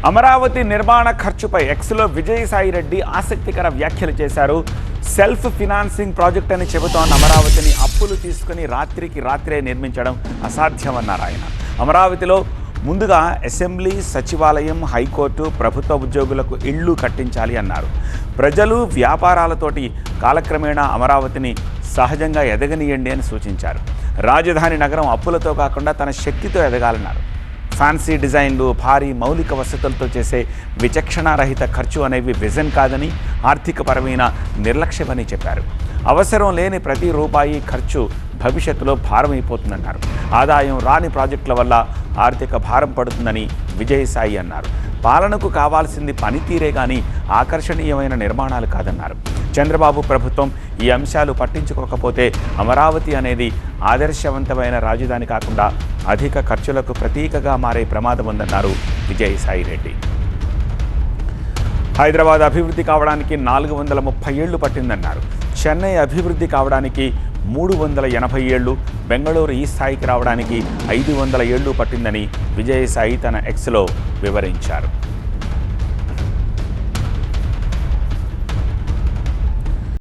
అమరావతి నిర్మాణ ఖర్చుపై ఎక్స్లో విజయసాయిరెడ్డి ఆసక్తికర వ్యాఖ్యలు చేశారు. సెల్ఫ్ ఫినాన్సింగ్ ప్రాజెక్ట్ అని చెబుతోన్న అమరావతిని అప్పులు తీసుకుని రాత్రికి రాత్రే నిర్మించడం అసాధ్యమన్నారు ఆయన. అమరావతిలో ముందుగా అసెంబ్లీ, సచివాలయం, హైకోర్టు, ప్రభుత్వ ఉద్యోగులకు ఇళ్లు కట్టించాలి అన్నారు. ప్రజలు, వ్యాపారాలతోటి కాలక్రమేణా అమరావతిని సహజంగా ఎదగనీయండి అని సూచించారు. రాజధాని నగరం అప్పులతో కాకుండా తన శక్తితో ఎదగాలన్నారు. ఫ్యాన్సీ డిజైన్లు, భారీ మౌలిక వసతులతో చేసే విచక్షణారహిత ఖర్చు అనేవి విజన్ కాదని, ఆర్థికపరమైన నిర్లక్ష్యమని చెప్పారు. అవసరం లేని ప్రతి రూపాయి ఖర్చు భవిష్యత్తులో భారమైపోతుందన్నారు. ఆదాయం రాని ప్రాజెక్టుల వల్ల ఆర్థిక భారం పడుతుందని విజయసాయి అన్నారు. పాలనకు కావాల్సింది పనితీరే కానీ ఆకర్షణీయమైన నిర్మాణాలు కాదన్నారు. చంద్రబాబు ప్రభుత్వం ఈ అంశాలు పట్టించుకోకపోతే అమరావతి అనేది ఆదర్శవంతమైన రాజధాని కాకుండా అధిక ఖర్చులకు ప్రతీకగా మారే ప్రమాదం ఉందన్నారు విజయసాయిరెడ్డి. హైదరాబాద్ అభివృద్ధి కావడానికి 430 ఏళ్లు పట్టిందన్నారు. చెన్నై అభివృద్ధి కావడానికి 380 ఏళ్లు, బెంగళూరు ఈ స్థాయికి రావడానికి 500 ఏళ్లు పట్టిందని విజయసాయి తన ఎక్స్లో వివరించారు.